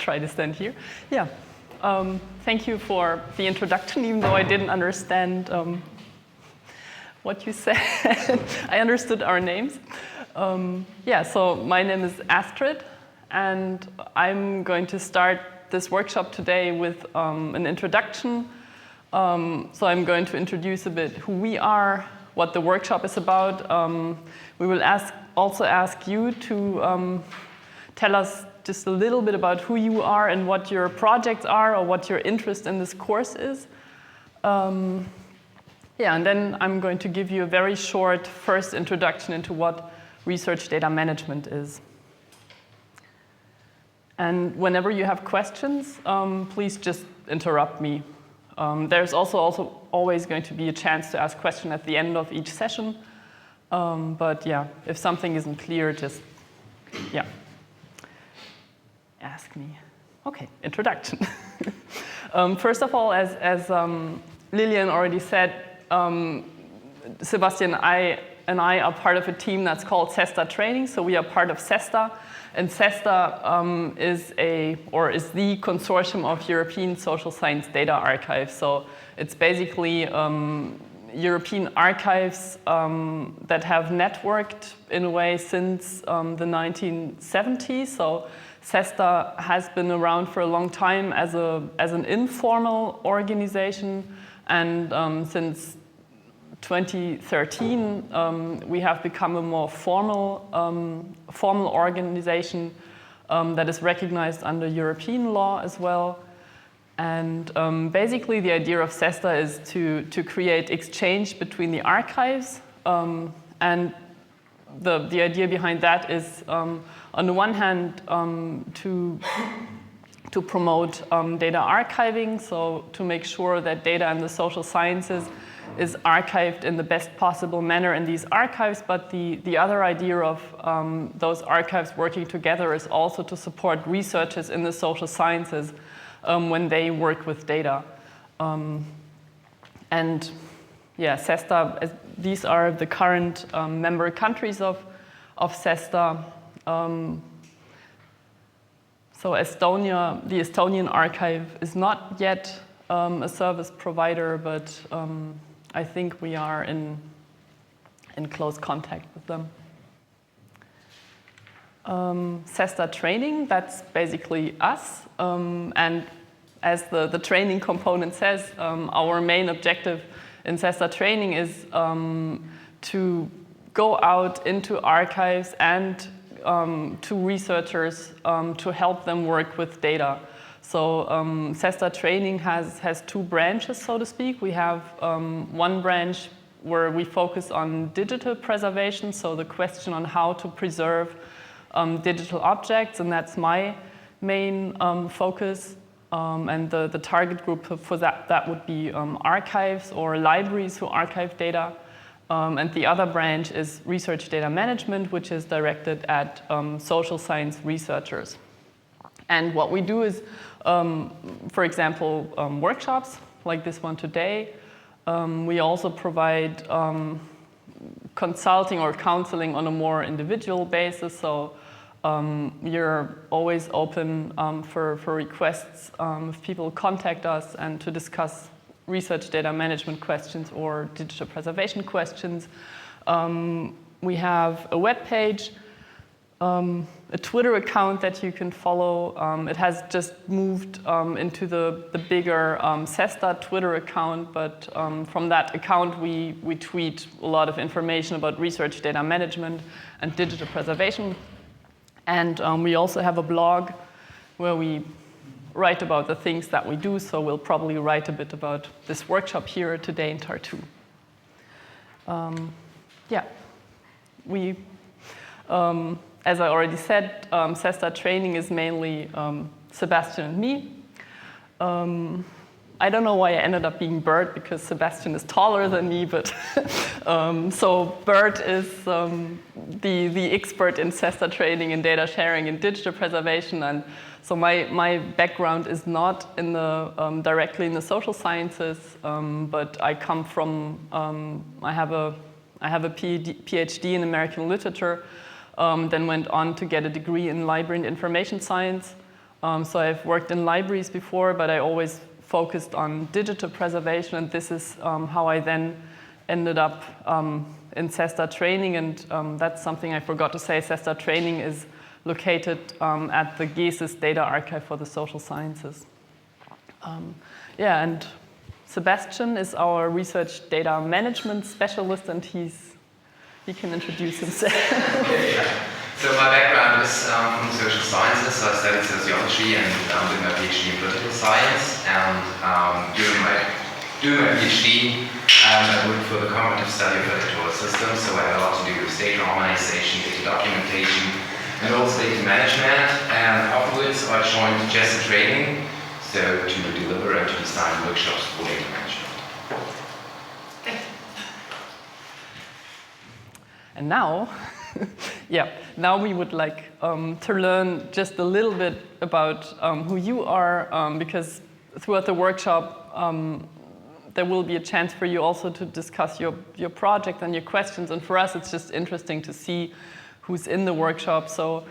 try to stand here. Yeah. Thank you for the introduction, even though I didn't understand what you said. I understood our names. Yeah, so my name is Astrid, and I'm going to start this workshop today with an introduction. So I'm going to introduce a bit who we are, what the workshop is about. We will also ask you to tell us just a little bit about who you are and what your projects are or what your interest in this course is. Yeah, and then I'm going to give you a very short first introduction into what research data management is. And whenever you have questions, please just interrupt me. There's also always going to be a chance to ask questions at the end of each session. But yeah, if something isn't clear, just, yeah, ask me. Okay, introduction. First of all, as Lillian already said, Sebastian and I are part of a team that's called CESSDA Training, so we are part of CESSDA. And CESSDA is the consortium of European social science data archives. So it's basically European archives that have networked in a way since the 1970s. So CESSDA has been around for a long time as an informal organization, and since 2013, we have become a more formal organization that is recognized under European law as well. And basically, the idea of CESSDA is to create exchange between the archives. And the idea behind that is, on the one hand, to promote data archiving, so to make sure that data in the social sciences is archived in the best possible manner in these archives, but the other idea of those archives working together is also to support researchers in the social sciences when they work with data. And yeah, CESSDA, these are the current member countries of CESSDA. So Estonia, the Estonian archive is not yet a service provider, but I think we are in close contact with them. CESSDA Training, that's basically us. And as the training component says, our main objective in CESSDA Training is to go out into archives and to researchers to help them work with data. So CESSDA Training has two branches, so to speak. We have one branch where we focus on digital preservation, so the question on how to preserve digital objects, and that's my main focus. And the target group for that would be archives or libraries who archive data. And the other branch is research data management, which is directed at social science researchers. And what we do is, for example, workshops like this one today. We also provide consulting or counseling on a more individual basis. So you're always open for requests if people contact us and to discuss research data management questions or digital preservation questions. We have a web page, a Twitter account that you can follow. It has just moved into the bigger CESSDA Twitter account, but from that account we tweet a lot of information about research data management and digital preservation. And we also have a blog where we write about the things that we do, so we'll probably write a bit about this workshop here today in Tartu. Yeah, we, as I already said, CESSDA Training is mainly Sebastian and me. I don't know why I ended up being Bert, because Sebastian is taller than me, but so Bert is the expert in CESSDA Training and data sharing and digital preservation, and so my background is not in the directly in the social sciences, but I come from I have a PhD in American literature, then went on to get a degree in library and information science. So I've worked in libraries before, but I always focused on digital preservation, and this is how I then ended up in CESSDA training, and that's something I forgot to say. CESSDA training is located at the GESIS Data Archive for the Social Sciences. Yeah, and Sebastian is our research data management specialist, and he can introduce himself. So my background is from the social sciences. So I studied sociology and did my PhD in political science. And during my PhD, I worked for the cognitive study of electoral systems. So I had a lot to do with data harmonization, data documentation, and also data management. And afterwards, I joined CESSDA training, so to deliver and to design workshops for data management. And now, now we would like to learn just a little bit about who you are, because throughout the workshop, there will be a chance for you also to discuss your project and your questions. And for us, it's just interesting to see who's in the workshop. So,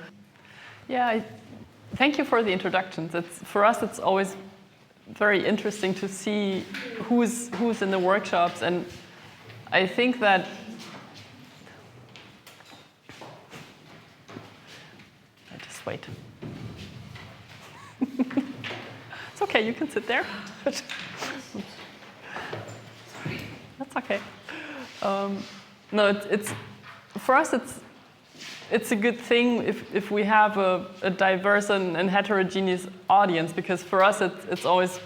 thank you for the introductions. For us, it's always very interesting to see who's in the workshops, and I think that wait. It's okay, you can sit there. That's okay. No, it's for us. It's a good thing if we have a diverse and heterogeneous audience, because for us it's always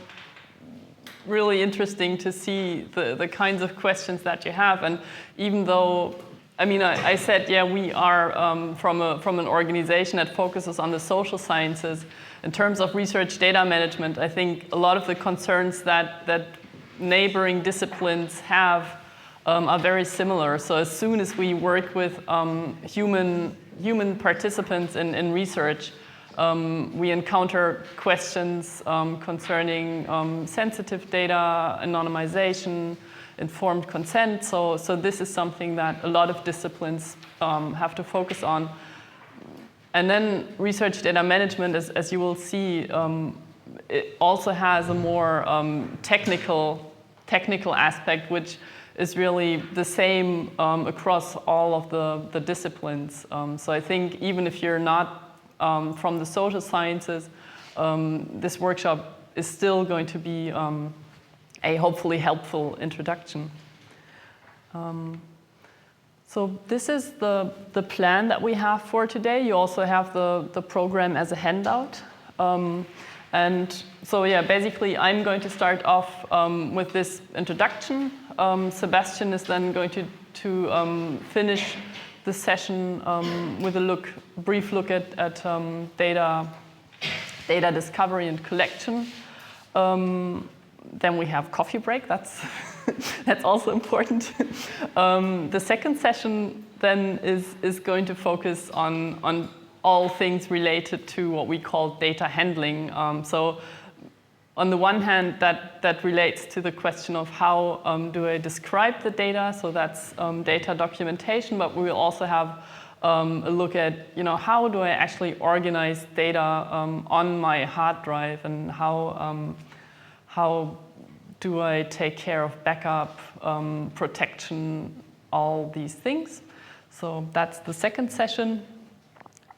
really interesting to see the kinds of questions that you have. And even though I said, we are from an organization that focuses on the social sciences. In terms of research data management, I think a lot of the concerns that neighboring disciplines have are very similar. So as soon as we work with human participants in research, we encounter questions concerning sensitive data, anonymization, informed consent. So this is something that a lot of disciplines have to focus on. And then research data management, as you will see, it also has a more technical aspect, which is really the same across all of the disciplines. So I think even if you're not from the social sciences, this workshop is still going to be a hopefully helpful introduction. So this is the plan that we have for today. You also have the program as a handout. And so basically I'm going to start off with this introduction. Sebastian is then going to finish the session with a brief look at data discovery and collection. Then we have coffee break. That's also important. The second session then is going to focus on all things related to what we call data handling. So on the one hand, that relates to the question of how do I describe the data. So that's data documentation, but we will also have a look at how do I actually organize data on my hard drive, and how do I take care of backup, protection, all these things. So that's the second session.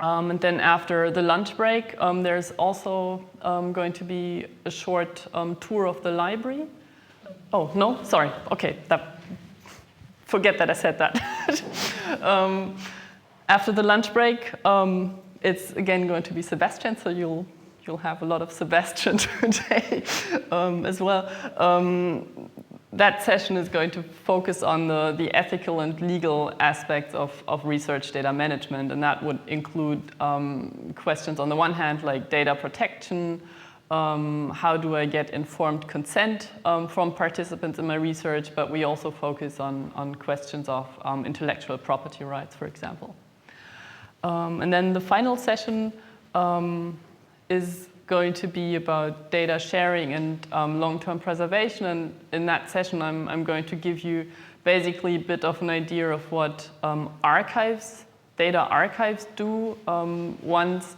And then after the lunch break, there's also going to be a short tour of the library. Oh, no, sorry. Okay, forget that I said that. After the lunch break, it's again going to be Sebastian, so you'll have a lot of Sebastian today as well. That session is going to focus on the ethical and legal aspects of research data management, and that would include questions on the one hand like data protection, how do I get informed consent from participants in my research, but we also focus on questions of intellectual property rights, for example. And then the final session is going to be about data sharing and long-term preservation. And in that session, I'm going to give you basically a bit of an idea of what data archives do once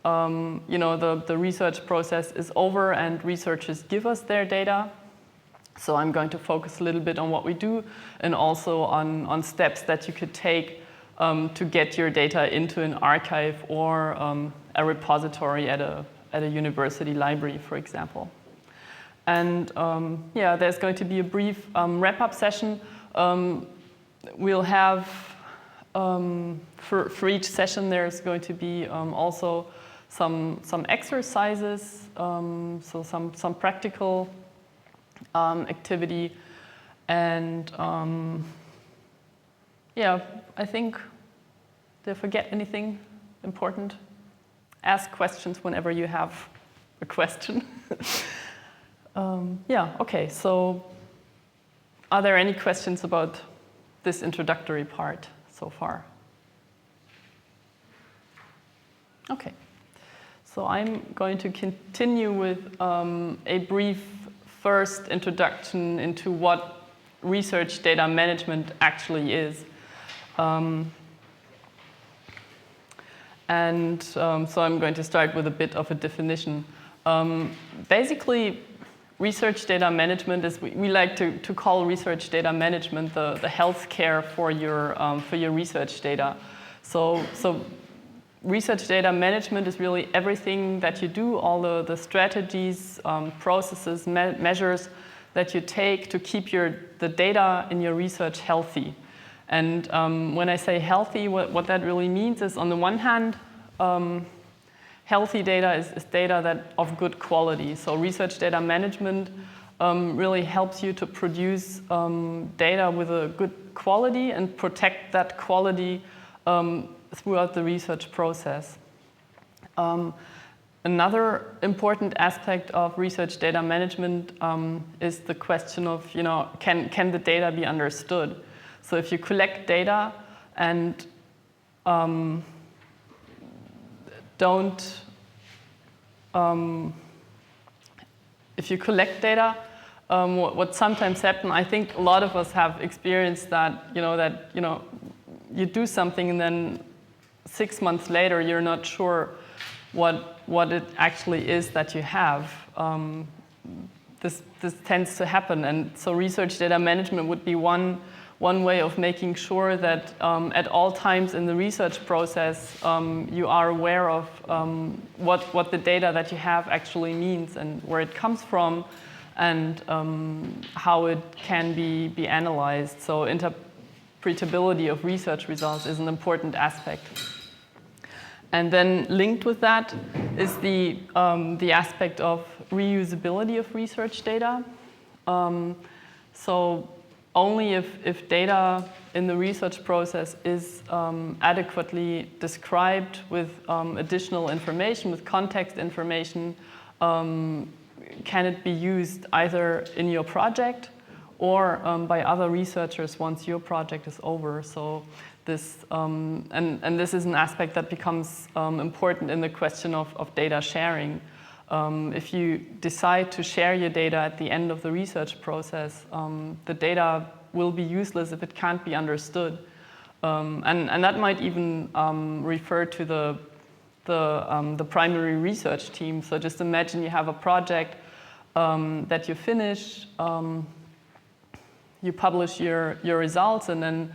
the research process is over and researchers give us their data. So I'm going to focus a little bit on what we do and also on steps that you could take to get your data into an archive or a repository at a university library, for example. And there's going to be a brief wrap-up session. We'll have, for each session, there's going to be also some exercises, so some practical activity. And I think, did I forget anything important? Ask questions whenever you have a question. Okay, so are there any questions about this introductory part so far? Okay, so I'm going to continue with a brief first introduction into what research data management actually is. So I'm going to start with a bit of a definition. Basically, research data management is, we like to call research data management the healthcare for your research data. So research data management is really everything that you do, all the strategies, processes, measures that you take to keep the data in your research healthy. And when I say healthy, what that really means is, on the one hand, healthy data is data that of good quality. So research data management really helps you to produce data with a good quality and protect that quality throughout the research process. Another important aspect of research data management is the question of, can the data be understood? So if you collect data and if you collect data, what sometimes happens, I think a lot of us have experienced that, you do something and then 6 months later you're not sure what it actually is that you have. This tends to happen, and so research data management would be one way of making sure that at all times in the research process you are aware of what the data that you have actually means and where it comes from and how it can be analyzed. So interpretability of research results is an important aspect. And then linked with that is the aspect of reusability of research data. So only if data in the research process is adequately described with additional information, with context information, can it be used either in your project or by other researchers once your project is over. So this, and this is an aspect that becomes important in the question of data sharing. If you decide to share your data at the end of the research process, the data will be useless if it can't be understood. And that might even refer to the primary research team. So just imagine you have a project that you finish, you publish your results, and then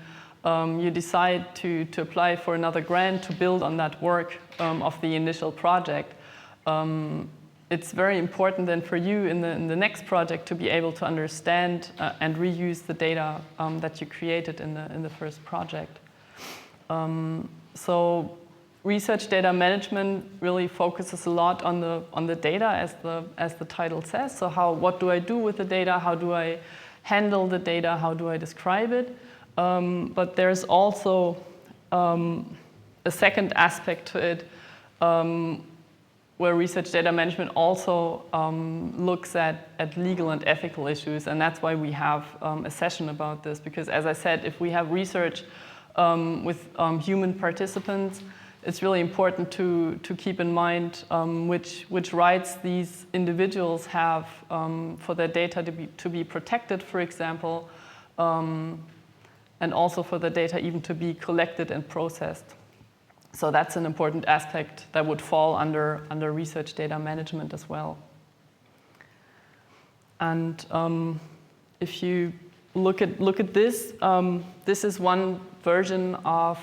you decide to apply for another grant to build on that work of the initial project. It's very important then for you in the next project to be able to understand and reuse the data that you created in the first project. So research data management really focuses a lot on the data, as the title says. So what do I do with the data? How do I handle the data? How do I describe it? But there's also a second aspect to it, where research data management also looks at legal and ethical issues, and that's why we have a session about this, because as I said, if we have research with human participants, it's really important to keep in mind which rights these individuals have for their data to be protected, for example, and also for the data even to be collected and processed. So that's an important aspect that would fall under research data management as well. And if you look at this, this is one version of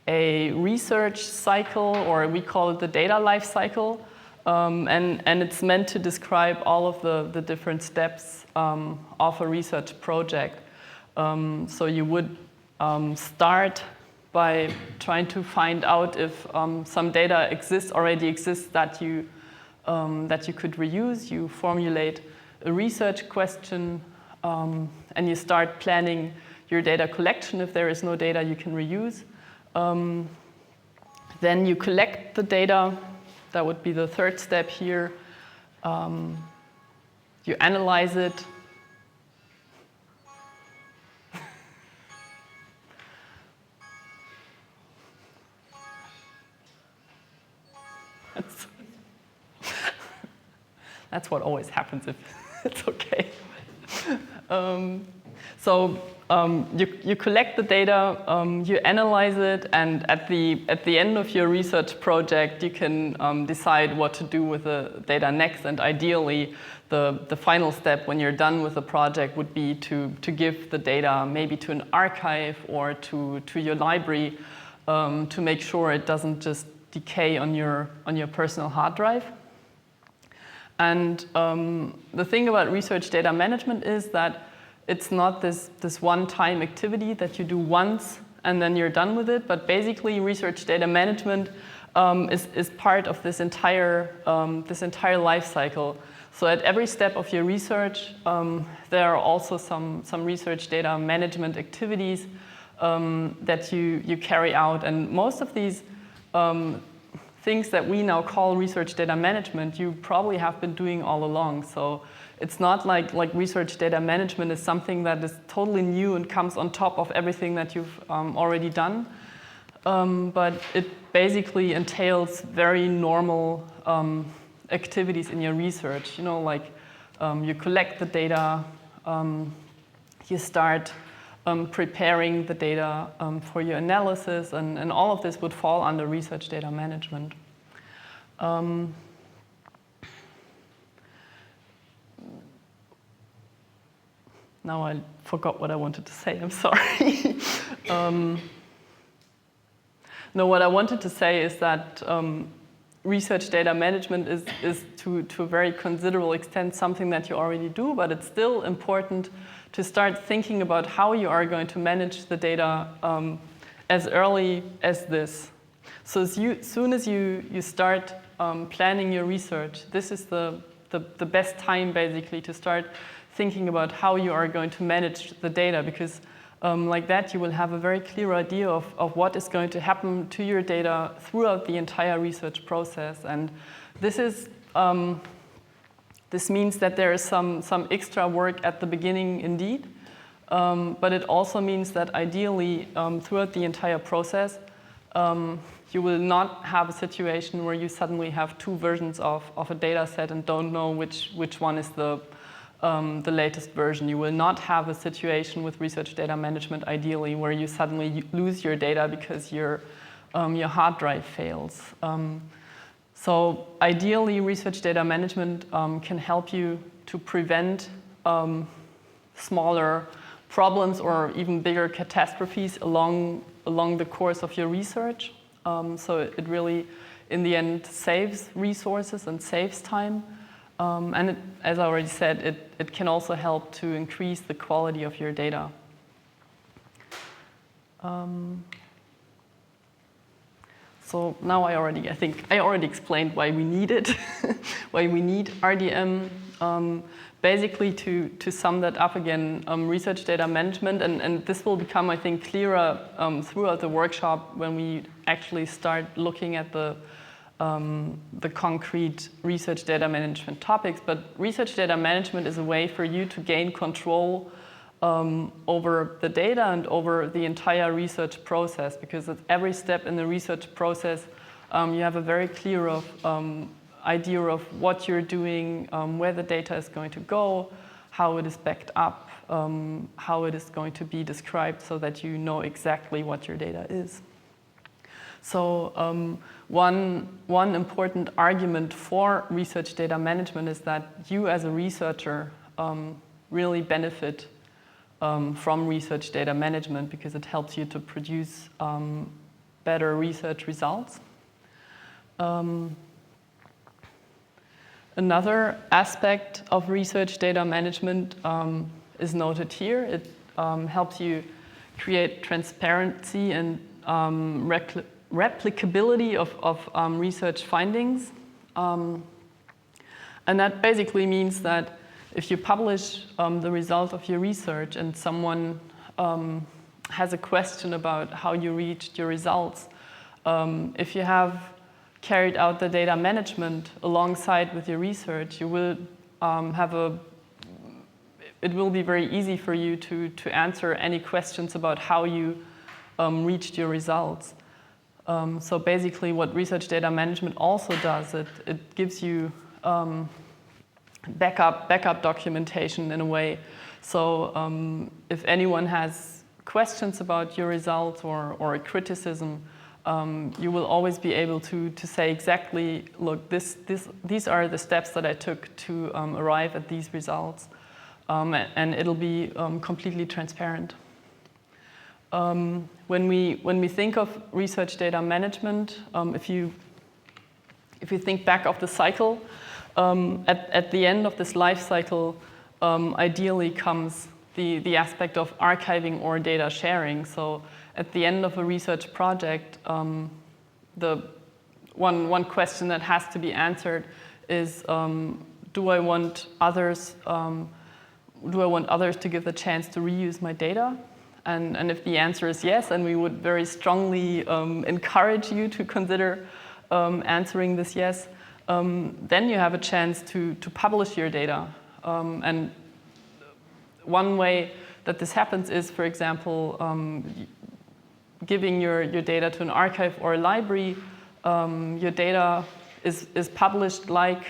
a research cycle, or we call it the data lifecycle, and it's meant to describe all of the different steps of a research project. So you would start by trying to find out if some data already exists that you could reuse. You formulate a research question, and you start planning your data collection if there is no data you can reuse. Then you collect the data. That would be the third step here. You analyze it. That's what always happens if it's okay. You collect the data, you analyze it, and at the end of your research project, you can decide what to do with the data next. And ideally, the final step when you're done with the project would be to give the data maybe to an archive or to your library to make sure it doesn't just decay on your personal hard drive. And the thing about research data management is that it's not this one-time activity that you do once and then you're done with it, but basically research data management is part of this entire life cycle. So at every step of your research, there are also some research data management activities that you carry out, and most of these things that we now call research data management, you probably have been doing all along. So it's not like research data management is something that is totally new and comes on top of everything that you've already done. But it basically entails very normal activities in your research. You know, like you collect the data, you start preparing the data for your analysis, and all of this would fall under research data management. Now I forgot what I wanted to say, I'm sorry. No, what I wanted to say is that research data management is to a very considerable extent something that you already do, but it's still important to start thinking about how you are going to manage the data as early as this. So as soon as you start planning your research, this is the best time basically to start thinking about how you are going to manage the data, because like that you will have a very clear idea of what is going to happen to your data throughout the entire research process. And this is this means that there is some extra work at the beginning indeed, but it also means that ideally throughout the entire process you will not have a situation where you suddenly have two versions of a data set and don't know which one is the latest version. You will not have a situation with research data management ideally where you suddenly lose your data because your hard drive fails. So ideally, research data management can help you to prevent smaller problems or even bigger catastrophes along the course of your research. So it really, in the end, saves resources and saves time. And as I already said, it can also help to increase the quality of your data. So now I think I already explained why we need it, why we need RDM. Basically, to sum that up again, research data management, and this will become, I think, clearer throughout the workshop when we actually start looking at the concrete research data management topics. But research data management is a way for you to gain control over the data and over the entire research process, because at every step in the research process, you have a very clear idea of what you're doing, where the data is going to go, how it is backed up, how it is going to be described, so that you know exactly what your data is. So one important argument for research data management is that you as a researcher really benefit from research data management because it helps you to produce better research results. Another aspect of research data management is noted here. It helps you create transparency and replicability of research findings. And that basically means that if you publish the result of your research and someone has a question about how you reached your results, if you have carried out the data management alongside with your research, you will it will be very easy for you to answer any questions about how you reached your results. So basically what research data management also does, it gives you backup documentation in a way. So if anyone has questions about your results or a criticism, you will always be able to say exactly, look, these are the steps that I took to arrive at these results. And it'll be completely transparent. When we think of research data management, if you think back of the cycle, at the end of this life cycle, ideally comes the aspect of archiving or data sharing. So at the end of a research project, the one question that has to be answered is, do I want others to give the chance to reuse my data? And if the answer is yes, then we would very strongly encourage you to consider answering this yes. Then you have a chance to publish your data. And one way that this happens is, for example, giving your data to an archive or a library. Your data is published like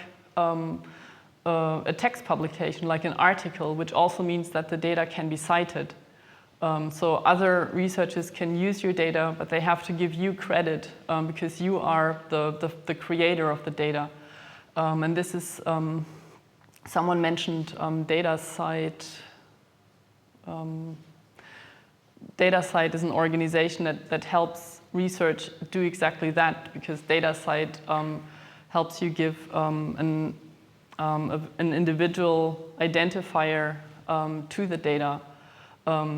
a text publication, like an article, which also means that the data can be cited. So other researchers can use your data, but they have to give you credit because you are the creator of the data. And this is, someone mentioned DataCite. DataCite is an organization that helps research do exactly that, because DataCite helps you give an individual identifier to the data.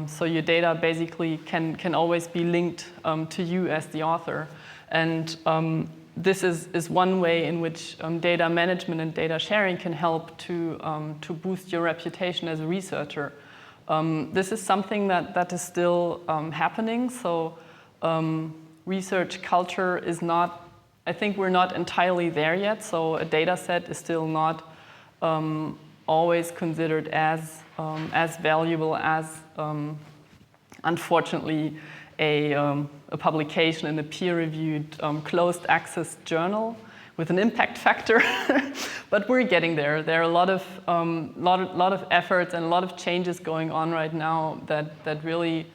So your data basically can always be linked to you as the author. And this is one way in which data management and data sharing can help to boost your reputation as a researcher. This is something that is still happening. So research culture is not, I think we're not entirely there yet. So a data set is still not always considered as valuable as, unfortunately, a publication in a peer-reviewed closed access journal with an impact factor. But we're getting there. There are a lot of efforts and a lot of changes going on right now that really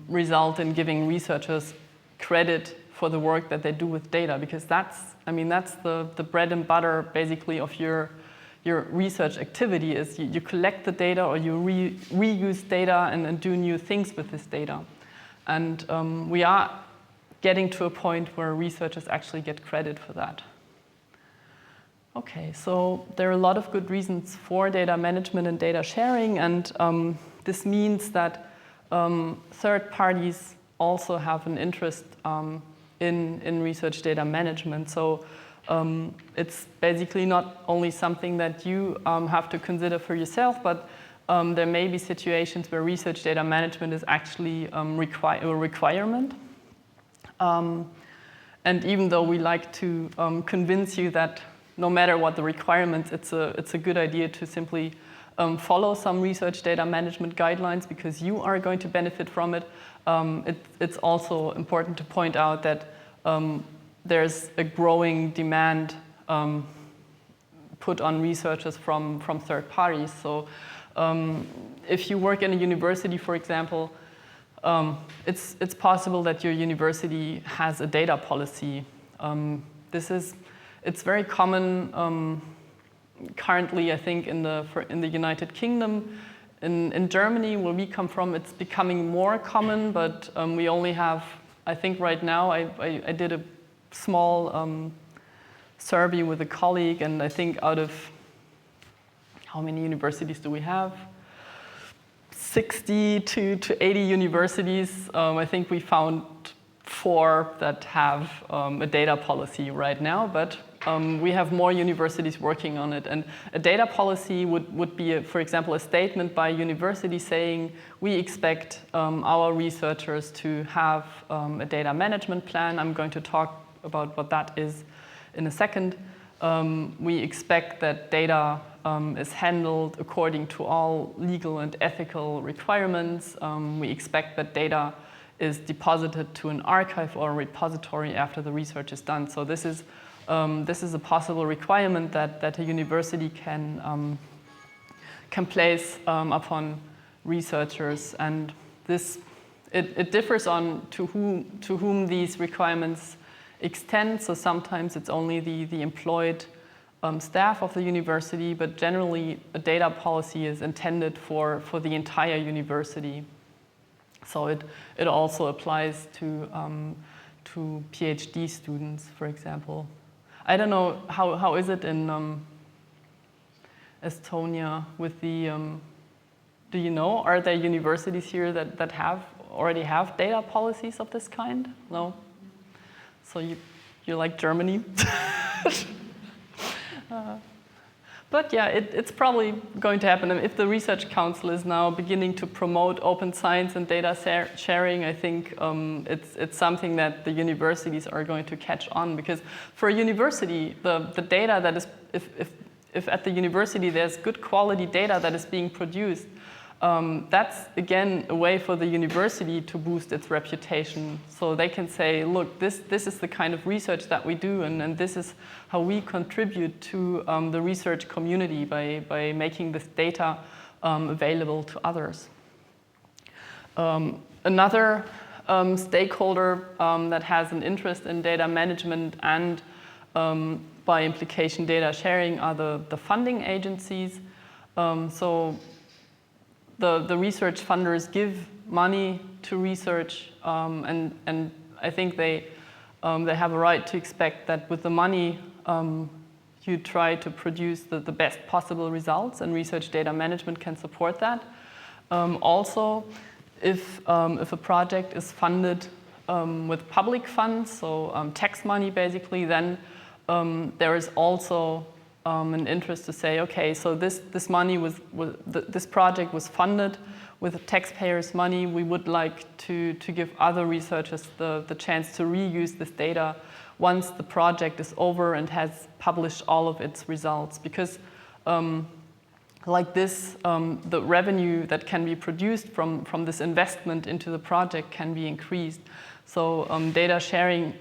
result in giving researchers credit for the work that they do with data, because that's the bread and butter basically of your research activity. Is you collect the data, or you reuse data and do new things with this data. And we are getting to a point where researchers actually get credit for that. Okay, so there are a lot of good reasons for data management and data sharing, and this means that third parties also have an interest in research data management. So it's basically not only something that you have to consider for yourself, but there may be situations where research data management is actually a requirement. And even though we like to convince you that no matter what the requirements, it's a good idea to simply follow some research data management guidelines because you are going to benefit from it, it's also important to point out that there's a growing demand put on researchers from third parties. So if you work in a university, for example, it's possible that your university has a data policy. It's very common currently, I think, in the United Kingdom. In Germany, where we come from, it's becoming more common, but we only have, I think right now, I did a small survey with a colleague, and I think out of, how many universities do we have? 60 to 80 universities. I think we found 4 that have a data policy right now, but we have more universities working on it. And a data policy would be, for example, a statement by a university saying, we expect our researchers to have a data management plan. I'm going to talk about what that is in a second. We expect that data is handled according to all legal and ethical requirements. We expect that data is deposited to an archive or a repository after the research is done. So this is a possible requirement that a university can place upon researchers, and it differs on to whom these requirements extend. So sometimes it's only the employed staff of the university, but generally a data policy is intended for the entire university. So it also applies to PhD students, for example. I don't know, how is it in Estonia with the, do you know, are there universities here that already have data policies of this kind? No? So you're like Germany? But yeah, it's probably going to happen. If the Research Council is now beginning to promote open science and data sharing, I think it's something that the universities are going to catch on. Because for a university, the data that is, if at the university there's good quality data that is being produced, that's, again, a way for the university to boost its reputation. So they can say, look, this is the kind of research that we do, and this is how we contribute to the research community by making this data available to others. Another stakeholder that has an interest in data management and, by implication, data sharing are the funding agencies. So the research funders give money to research, and I think they have a right to expect that with the money you try to produce the best possible results, and research data management can support that. Also, if a project is funded with public funds, so tax money basically, then there is also an interest to say, okay, so this money this project was funded with taxpayers' money. We would like to give other researchers the chance to reuse this data once the project is over and has published all of its results, because like this, the revenue that can be produced from this investment into the project can be increased. So data sharing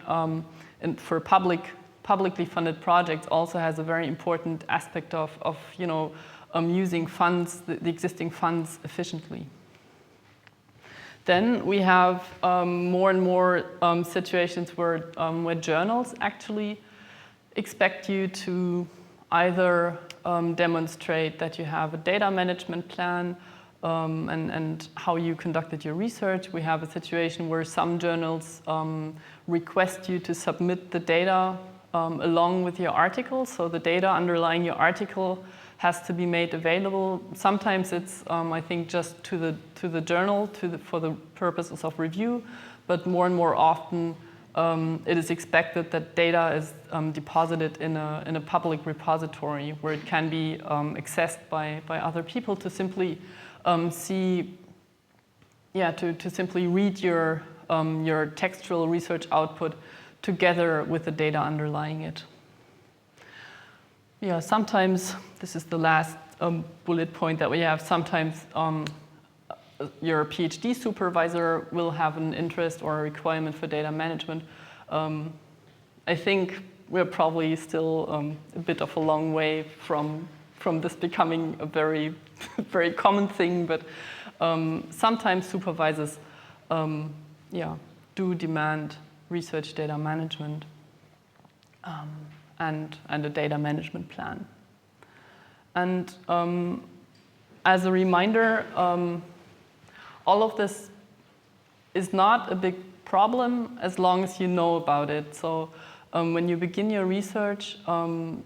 for publicly funded projects also has a very important aspect of using funds, the existing funds, efficiently. Then we have more and more situations where journals actually expect you to either demonstrate that you have a data management plan and how you conducted your research. We have a situation where some journals request you to submit the data along with your article. So the data underlying your article has to be made available. Sometimes it's, I think, just to the journal for the purposes of review, but more and more often it is expected that data is deposited in a public repository where it can be accessed by other people to simply see, to simply read your textual research output together with the data underlying it. Yeah, sometimes, this is the last bullet point that we have, sometimes your PhD supervisor will have an interest or a requirement for data management. I think we're probably still a bit of a long way from this becoming a very, very common thing, but sometimes supervisors do demand research data management and a data management plan. And as a reminder, all of this is not a big problem as long as you know about it. So when you begin your research, when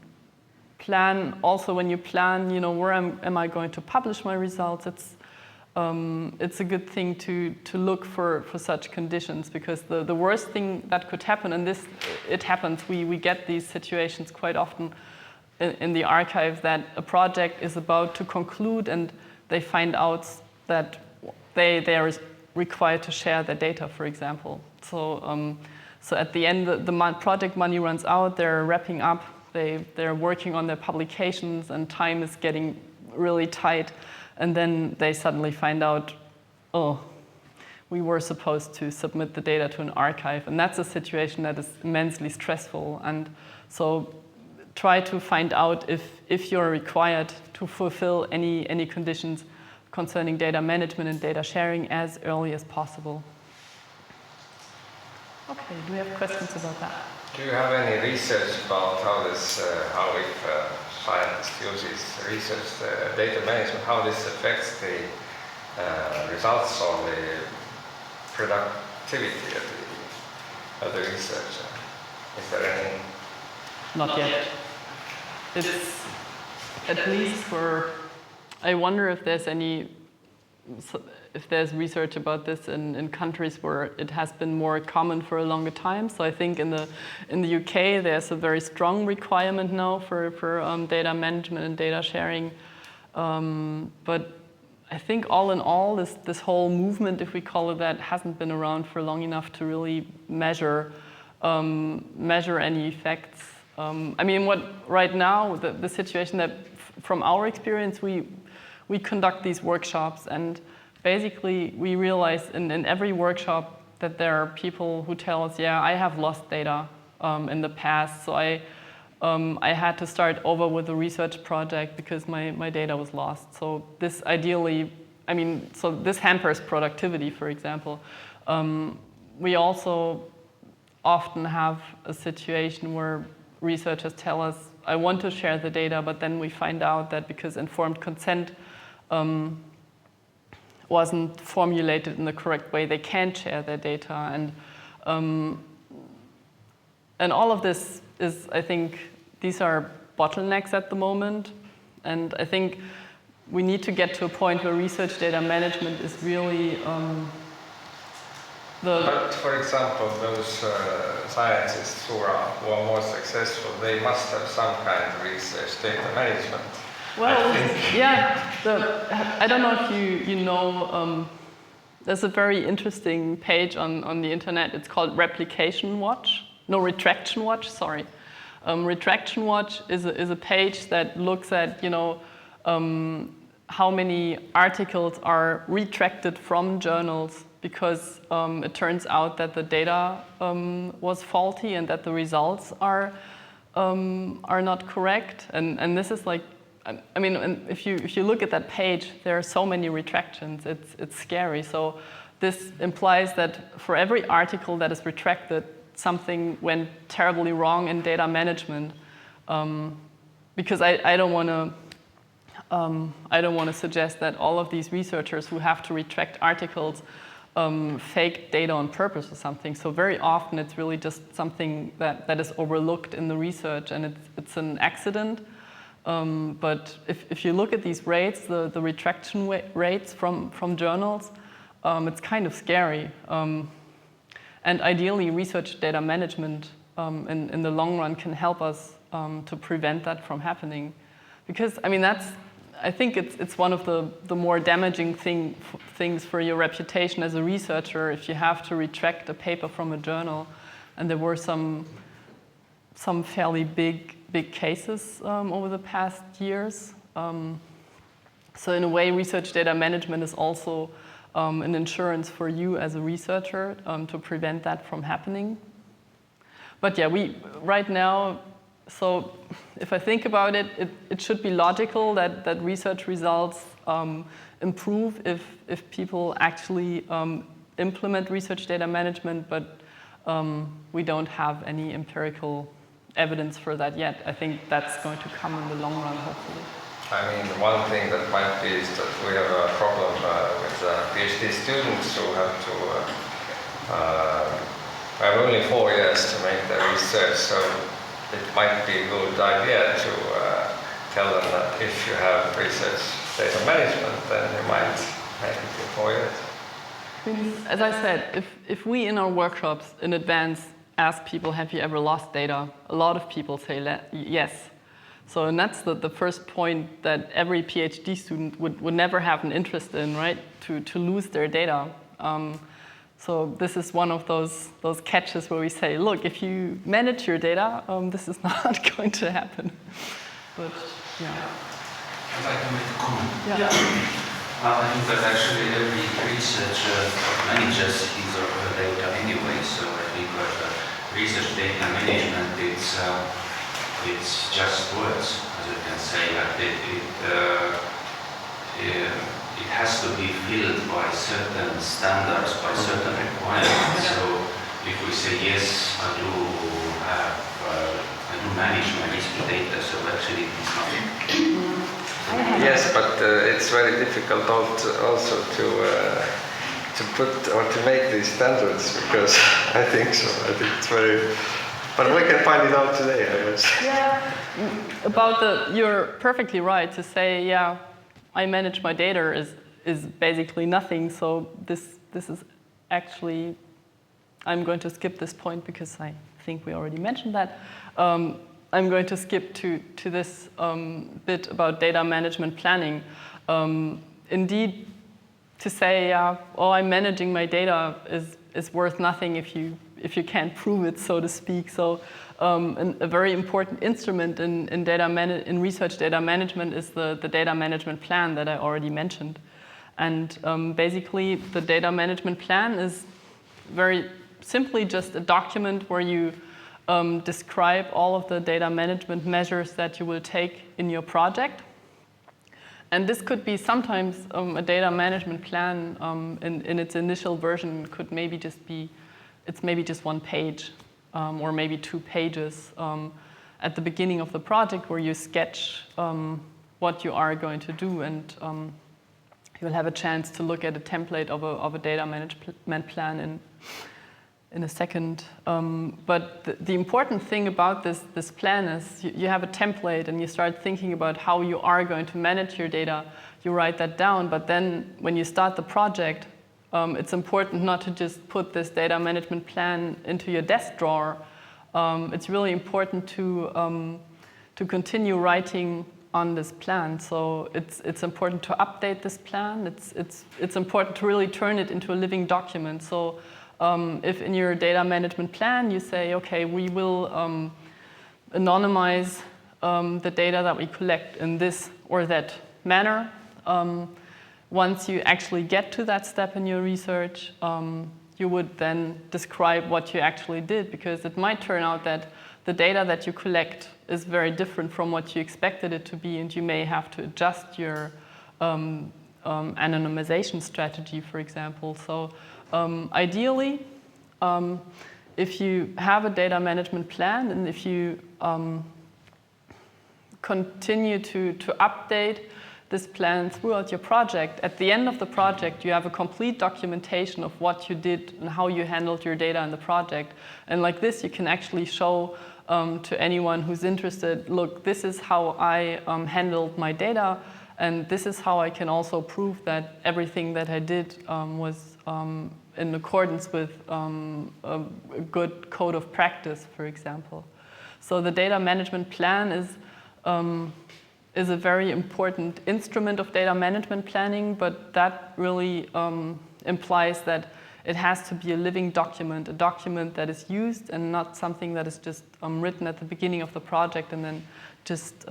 you plan, where am I going to publish my results, it's a good thing to look for such conditions, because the worst thing that could happen, and it happens, we get these situations quite often in the archive, that a project is about to conclude and they find out that they are required to share their data, for example. So at the end, the project money runs out, they're wrapping up, they're working on their publications, and time is getting really tight. And then they suddenly find out, oh, we were supposed to submit the data to an archive. And that's a situation that is immensely stressful. And so try to find out if you're required to fulfill any conditions concerning data management and data sharing as early as possible. Okay, do we have questions about that? Do you have any research about how if scientist uses research data management, how this affects the results or the productivity of the researcher? Is there any? Not yet. It's at least I wonder if there's research about this in countries where it has been more common for a longer time. So I think in the UK there's a very strong requirement now for data management and data sharing. But I think all in all, this whole movement, if we call it that, hasn't been around for long enough to really measure any effects. Right now, the situation that from our experience, we conduct these workshops, and basically we realize in every workshop that there are people who tell us, yeah, I have lost data in the past, so I had to start over with a research project because my data was lost. So this this hampers productivity, for example. We also often have a situation where researchers tell us, I want to share the data, but then we find out that because informed consent wasn't formulated in the correct way, they can't share their data. And all of this is, I think, these are bottlenecks at the moment. And I think we need to get to a point where research data management is really But for example, those scientists who are more successful, they must have some kind of research data management. Well, I don't know if you know, there's a very interesting page on the internet. It's called Retraction Watch, sorry. Retraction Watch is a page that looks at, how many articles are retracted from journals because it turns out that the data was faulty and that the results are not correct. And this is like, if you look at that page, there are so many retractions. It's scary. So this implies that for every article that is retracted, something went terribly wrong in data management. Because I don't want to suggest that all of these researchers who have to retract articles fake data on purpose or something. So very often it's really just something that is overlooked in the research, and it's an accident. But if you look at these rates, the retraction rates from journals, it's kind of scary. And ideally, research data management in the long run can help us to prevent that from happening. Because, I think it's one of the more damaging things for your reputation as a researcher if you have to retract a paper from a journal. And there were some fairly big cases over the past years. So in a way, research data management is also an insurance for you as a researcher to prevent that from happening. But yeah, right now, so if I think about it, it should be logical that research results improve if people actually implement research data management, but we don't have any empirical evidence for that yet. I think that's going to come in the long run, hopefully. I mean, one thing that might be is that we have a problem with PhD students who have to have only 4 years to make their research, so it might be a good idea to tell them that if you have research data management, then you might make it in 4 years. As I said, if we in our workshops in advance ask people, have you ever lost data? A lot of people say yes. So, and that's the first point that every PhD student would never have an interest in, right? To lose their data. So this is one of those catches where we say, look, if you manage your data, this is not going to happen. But yeah. I'd like to make a comment. Yeah. I think that actually every researcher manages his or her data anyway, so I think that research data management, it's just words, as you can say. Like it has to be filled by certain standards, by certain requirements. So if we say yes, I do manage my research data, so actually it's nothing. Yes, but it's very difficult also to put or to make these standards, because I think it's very. But we can find it out today, I guess. Yeah. You're perfectly right to say, yeah, I manage my data is basically nothing. So this is actually, I'm going to skip this point because I think we already mentioned that. I'm going to skip to this bit about data management planning. Indeed, to say, I'm managing my data is worth nothing if you can't prove it, so to speak. So a very important instrument in research data management is the data management plan that I already mentioned. And basically, the data management plan is very simply just a document where you describe all of the data management measures that you will take in your project. And this could be sometimes a data management plan in its initial version could maybe just be, it's maybe just 1 page or maybe 2 pages at the beginning of the project where you sketch what you are going to do, and you'll have a chance to look at a template of a data management plan in a second. But the important thing about this plan is you have a template and you start thinking about how you are going to manage your data. You write that down, but then when you start the project, it's important not to just put this data management plan into your desk drawer. It's really important to continue writing on this plan. So it's important to update this plan. It's important to really turn it into a living document. So if in your data management plan you say, okay, we will anonymize the data that we collect in this or that manner, once you actually get to that step in your research, you would then describe what you actually did, because it might turn out that the data that you collect is very different from what you expected it to be, and you may have to adjust your anonymization strategy, for example. So ideally, if you have a data management plan and if you continue to update this plan throughout your project, at the end of the project you have a complete documentation of what you did and how you handled your data in the project. And like this you can actually show to anyone who's interested, look, this is how I handled my data, and this is how I can also prove that everything that I did was in accordance with a good code of practice, for example. So the data management plan is a very important instrument of data management planning, but that really implies that it has to be a living document, a document that is used and not something that is just written at the beginning of the project and then just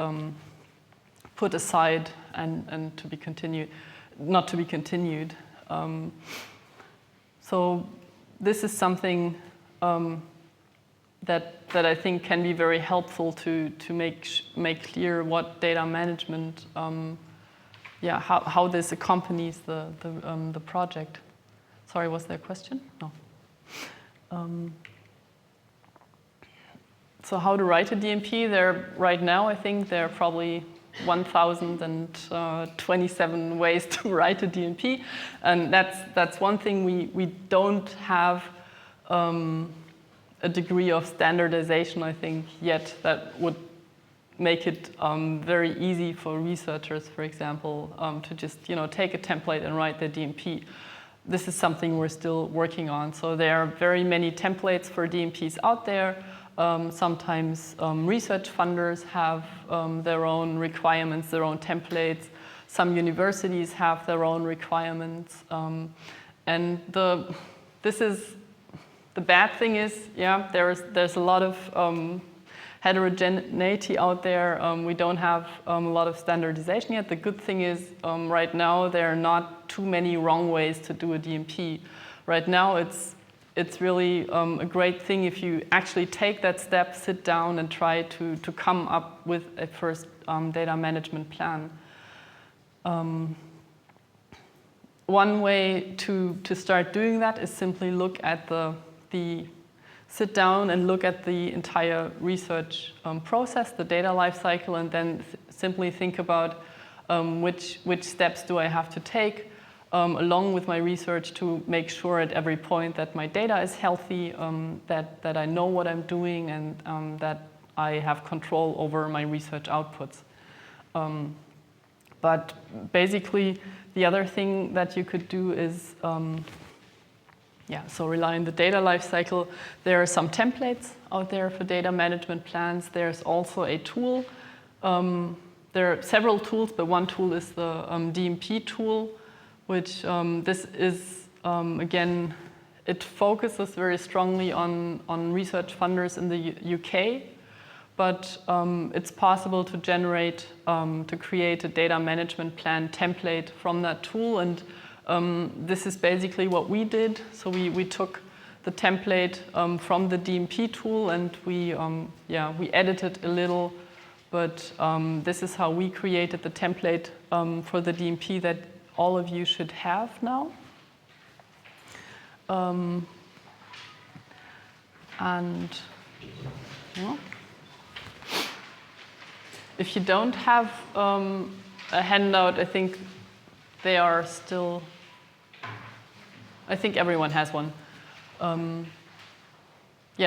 put aside and to be continued, not to be continued. So this is something that I think can be very helpful to make clear what data management, how this accompanies the project. Sorry, was there a question? No. So how to write a DMP? Right now, I think there are probably 1,027 ways to write a DMP. And that's one thing. We don't have a degree of standardization, I think, yet that would make it very easy for researchers, for example, to just take a template and write their DMP. This is something we're still working on. So there are very many templates for DMPs out there. Sometimes research funders have their own requirements, their own templates. Some universities have their own requirements. And the bad thing is, yeah, there's a lot of heterogeneity out there. We don't have a lot of standardization yet. The good thing is, right now, there are not too many wrong ways to do a DMP. Right now, it's really a great thing if you actually take that step, sit down, and try to come up with a first data management plan. One way to start doing that is simply look at sit down and look at the entire research process, the data lifecycle, and then simply think about which steps do I have to take along with my research to make sure at every point that my data is healthy, that I know what I'm doing, and that I have control over my research outputs. But basically, the other thing that you could do is so rely on the data lifecycle. There are some templates out there for data management plans. There's also a tool. There are several tools, but one tool is the DMP tool, which this is, again, it focuses very strongly on research funders in the UK, but it's possible to to create a data management plan template from that tool, and this is basically what we did. So we took the template from the DMP tool and we edited a little, but this is how we created the template for the DMP that all of you should have now. If you don't have a handout, I think they are still, I think everyone has one.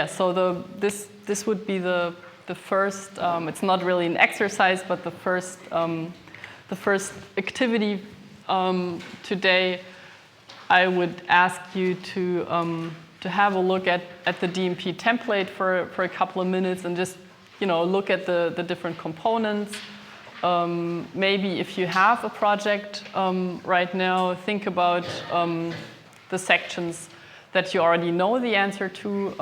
So this would be the first, it's not really an exercise, but the first activity today. I would ask you to have a look at the DMP template for a couple of minutes and just look at the different components. Maybe if you have a project right now, think about the sections that you already know the answer to.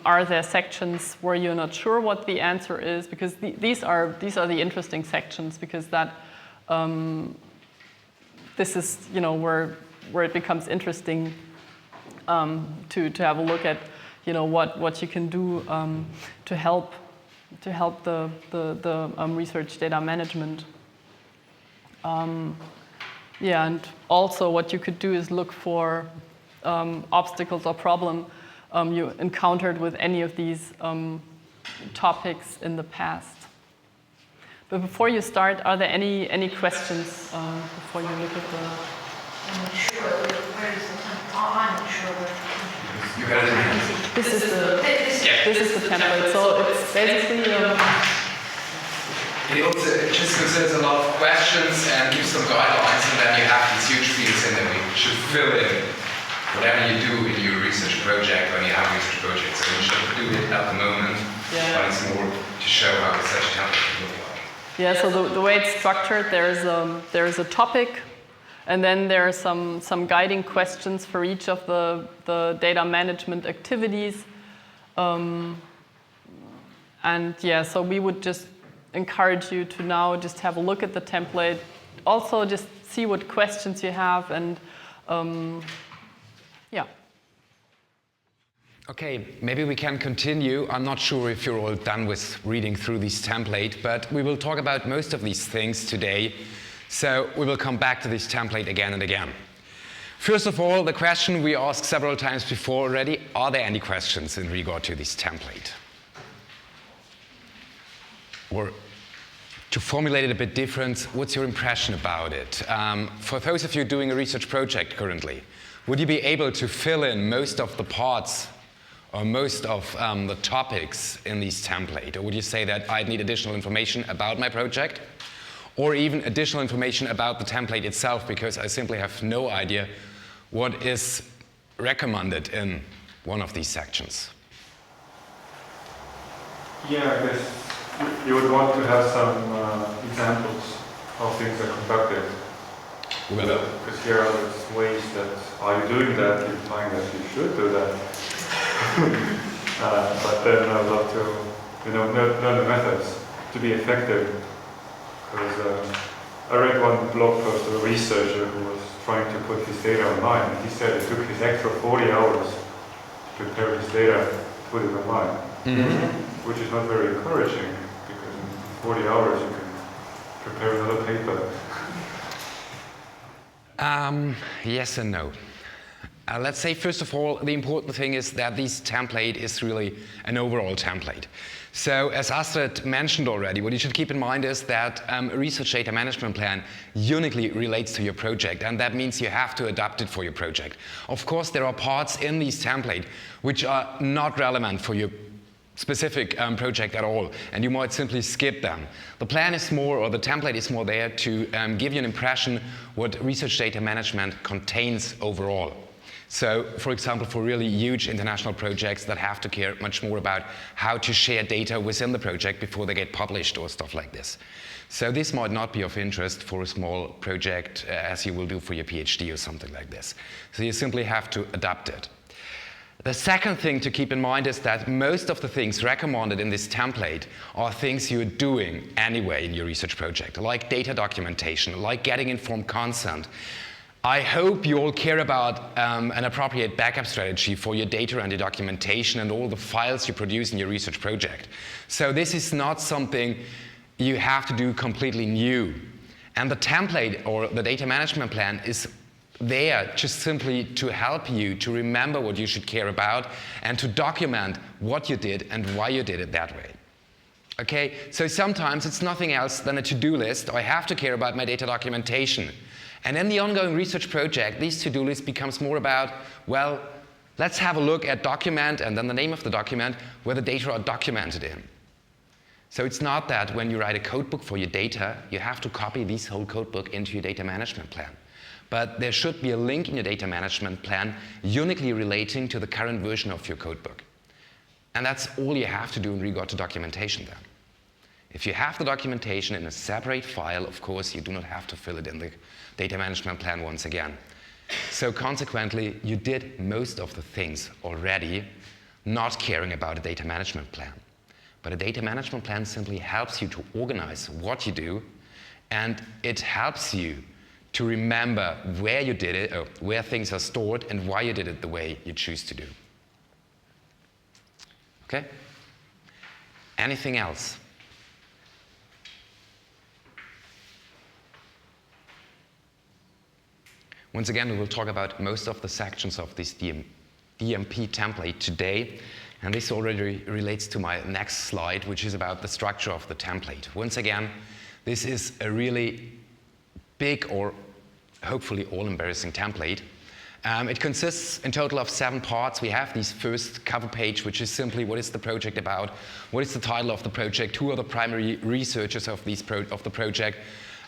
Are there sections where you're not sure what the answer is? Because these are the interesting sections, because that this is where it becomes interesting to have a look at what you can do to help the research data management. And also what you could do is look for obstacles or problem you encountered with any of these topics in the past. But before you start, are there any questions before you look at the? I'm not sure where is the template. I'm not sure where. You got it. This is the template. So it's basically. It just considers a lot of questions and gives some guidelines, and then you have these huge fields in there. You should fill in whatever you do in your research project when you have a research project. So you should do it at the moment, but it's more to show how such a template can look like. Yeah. So the way it's structured, there is a topic. And then there are some guiding questions for each of the data management activities. So we would just encourage you to now just have a look at the template. Also just see what questions you have and Okay, maybe we can continue. I'm not sure if you're all done with reading through this template, but we will talk about most of these things today. So we will come back to this template again and again. First of all, the question we asked several times before already, are there any questions in regard to this template? Or to formulate it a bit different, what's your impression about it? For those of you doing a research project currently, would you be able to fill in most of the parts or most of the topics in this template? Or would you say that I'd need additional information about my project? Or even additional information about the template itself, because I simply have no idea what is recommended in one of these sections? Yeah, I guess you would want to have some examples of things that are conducted. Because here are the ways that, are you doing that, you're implying that you should do that. But then I'd love to, learn the methods to be effective. Because I read one blog post of a researcher who was trying to put his data online, and he said it took his extra 40 hours to prepare his data to put it online, which is not very encouraging, because in 40 hours you can prepare another paper. Yes and no. Let's say, first of all, the important thing is that this template is really an overall template. So, as Astrid mentioned already, what you should keep in mind is that a research data management plan uniquely relates to your project, and that means you have to adapt it for your project. Of course, there are parts in this template which are not relevant for your specific project at all, and you might simply skip them. The plan is more, or the template is more there to give you an impression what research data management contains overall. So, for example, for really huge international projects that have to care much more about how to share data within the project before they get published or stuff like this. So this might not be of interest for a small project as you will do for your PhD or something like this. So you simply have to adapt it. The second thing to keep in mind is that most of the things recommended in this template are things you're doing anyway in your research project, like data documentation, like getting informed consent. I hope you all care about an appropriate backup strategy for your data and your documentation and all the files you produce in your research project. So this is not something you have to do completely new. And the template or the data management plan is there just simply to help you to remember what you should care about and to document what you did and why you did it that way. Okay, so sometimes it's nothing else than a to-do list. I have to care about my data documentation. And in the ongoing research project, this to-do list becomes more about, well, let's have a look at document and then the name of the document where the data are documented in. So it's not that when you write a codebook for your data, you have to copy this whole codebook into your data management plan. But there should be a link in your data management plan uniquely relating to the current version of your codebook. And that's all you have to do in regard to documentation then. If you have the documentation in a separate file, of course, you do not have to fill it in the data management plan once again. So consequently, you did most of the things already, not caring about a data management plan. But a data management plan simply helps you to organize what you do, and it helps you to remember where you did it, or where things are stored, and why you did it the way you choose to do. Okay? Anything else? Once again, we will talk about most of the sections of this DMP template today, and this already relates to my next slide, which is about the structure of the template. Once again, this is a really big or hopefully all-embarrassing template. It consists in total of 7 parts. We have this first cover page, which is simply what is the project about, what is the title of the project, who are the primary researchers of the project,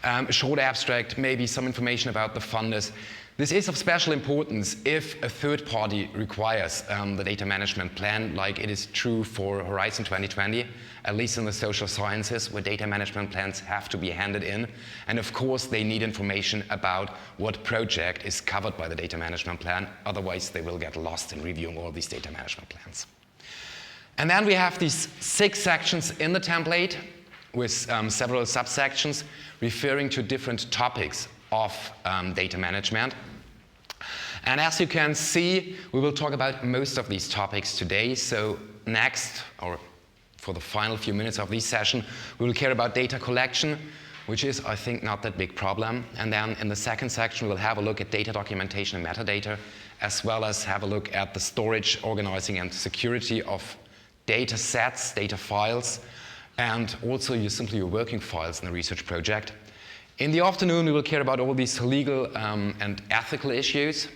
a short abstract, maybe some information about the funders. This is of special importance if a third party requires the data management plan, like it is true for Horizon 2020, at least in the social sciences, where data management plans have to be handed in. And of course, they need information about what project is covered by the data management plan. Otherwise, they will get lost in reviewing all these data management plans. And then we have these 6 sections in the template with several subsections referring to different topics of data management. And as you can see, we will talk about most of these topics today. So next, or for the final few minutes of this session, we will care about data collection, which is, I think, not that big problem. And then in the second section, we'll have a look at data documentation and metadata, as well as have a look at the storage, organizing, and security of data sets, data files, and also simply your working files in the research project. In the afternoon, we will care about all these legal and ethical issues,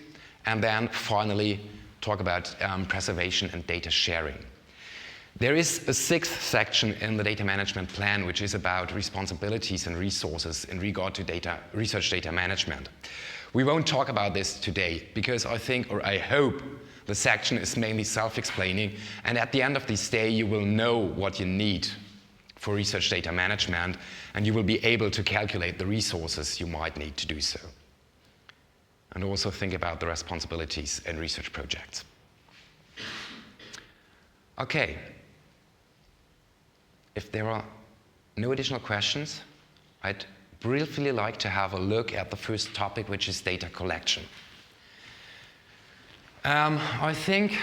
and then finally talk about preservation and data sharing. There is a sixth section in the data management plan, which is about responsibilities and resources in regard to research data management. We won't talk about this today because I think, or I hope, the section is mainly self-explaining, and at the end of this day you will know what you need for research data management, and you will be able to calculate the resources you might need to do so. And also think about the responsibilities in research projects. Okay. If there are no additional questions, I'd briefly like to have a look at the first topic, which is data collection. I think,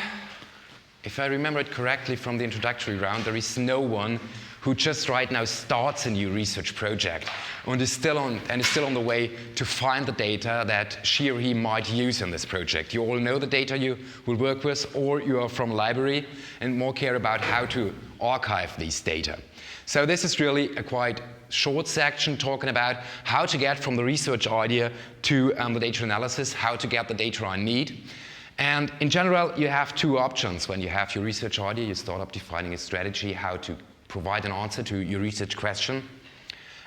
if I remember it correctly from the introductory round, there is no one who just right now starts a new research project and is still on the way to find the data that she or he might use in this project. You all know the data you will work with, or you are from a library and more care about how to archive these data. So this is really a quite short section talking about how to get from the research idea to the data analysis, how to get the data I need. And in general, you have two options. When you have your research idea, you start up defining a strategy, how to provide an answer to your research question.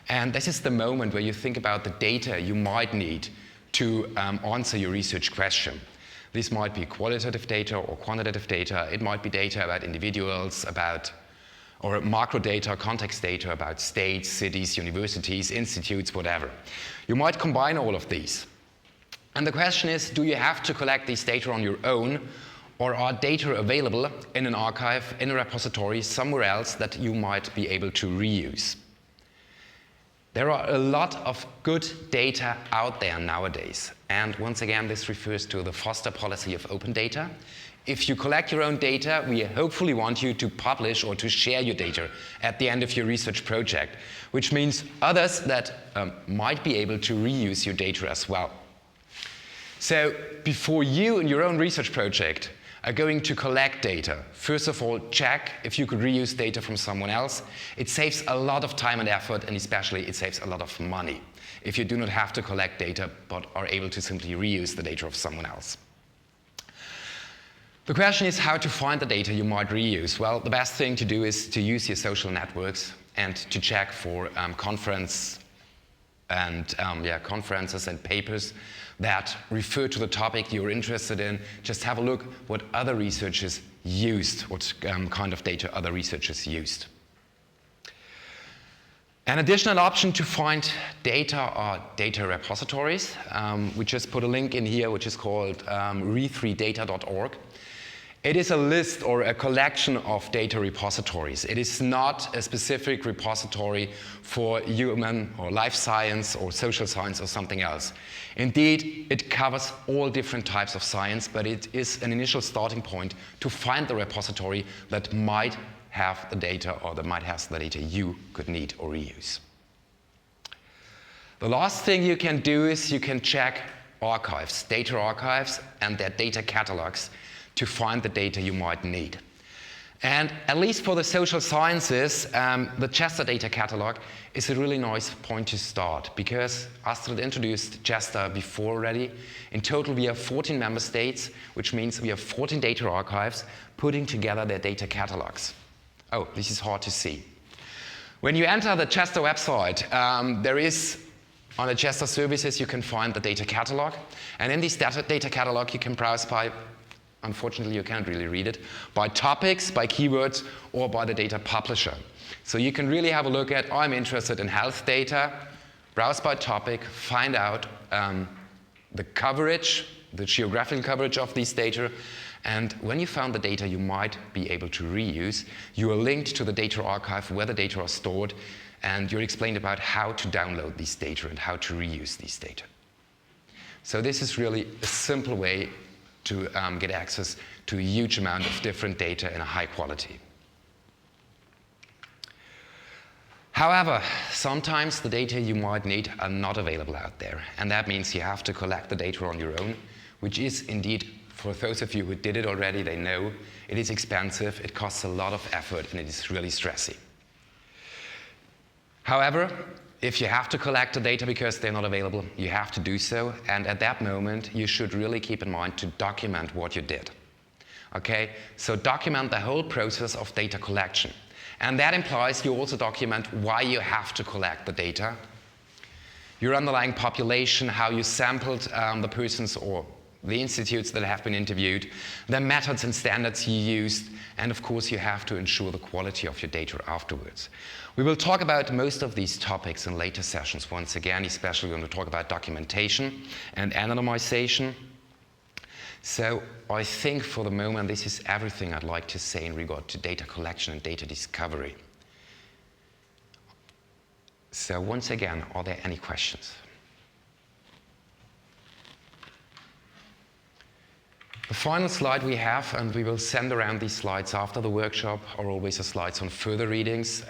And this is the moment where you think about the data you might need to answer your research question. This might be qualitative data or quantitative data. It might be data about individuals, or macro data, context data about states, cities, universities, institutes, whatever. You might combine all of these. And the question is, do you have to collect these data on your own, or are data available in an archive, in a repository, somewhere else that you might be able to reuse? There are a lot of good data out there nowadays. And once again, this refers to the foster policy of open data. If you collect your own data, we hopefully want you to publish or to share your data at the end of your research project, which means others that might be able to reuse your data as well. So before you in your own research project are going to collect data, first of all, check if you could reuse data from someone else. It saves a lot of time and effort, and especially it saves a lot of money if you do not have to collect data but are able to simply reuse the data of someone else. The question is how to find the data you might reuse. Well, the best thing to do is to use your social networks and to check for conferences and papers that refer to the topic you're interested in. Just have a look what other researchers used, what kind of data other researchers used. An additional option to find data are data repositories. We just put a link in here which is called re3data.org. It is a list or a collection of data repositories. It is not a specific repository for human or life science or social science or something else. Indeed, it covers all different types of science, but it is an initial starting point to find the repository that might have the data or that might have the data you could need or reuse. The last thing you can do is you can check archives, data archives, and their data catalogs to find the data you might need. And at least for the social sciences, the CESSDA data catalog is a really nice point to start, because Astrid introduced CESSDA before already. In total, we have 14 member states, which means we have 14 data archives putting together their data catalogs. Oh, this is hard to see. When you enter the CESSDA website, there is, on the CESSDA services, you can find the data catalog. And in this data catalog, you can browse by, unfortunately, you can't really read it, by topics, by keywords, or by the data publisher. So you can really have a look at, I'm interested in health data, browse by topic, find out the coverage, the geographical coverage of these data, and when you found the data you might be able to reuse, you are linked to the data archive where the data are stored, and you're explained about how to download these data and how to reuse these data. So this is really a simple way to get access to a huge amount of different data in a high quality. However, sometimes the data you might need are not available out there, and that means you have to collect the data on your own, which is indeed, for those of you who did it already, they know it is expensive, it costs a lot of effort, and it is really stressy. However, if you have to collect the data because they're not available, you have to do so, and at that moment, you should really keep in mind to document what you did. Okay, so document the whole process of data collection. And that implies you also document why you have to collect the data, your underlying population, how you sampled the persons or the institutes that have been interviewed, the methods and standards you used, and of course you have to ensure the quality of your data afterwards. We will talk about most of these topics in later sessions. Once again, especially when we talk about documentation and anonymization. So I think for the moment this is everything I'd like to say in regard to data collection and data discovery. So once again, are there any questions? The final slide we have, and we will send around these slides after the workshop, are always the slides on further readings,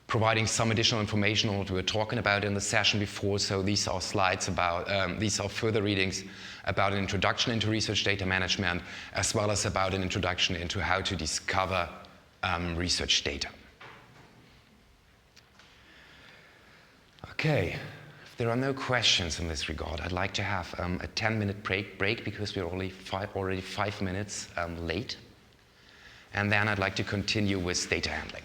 providing some additional information on what we were talking about in the session before. So these are slides about, these are further readings about an introduction into research data management, as well as about an introduction into how to discover research data. Okay. If there are no questions in this regard, I'd like to have a 10-minute break because we're already 5 minutes late. And then I'd like to continue with data handling.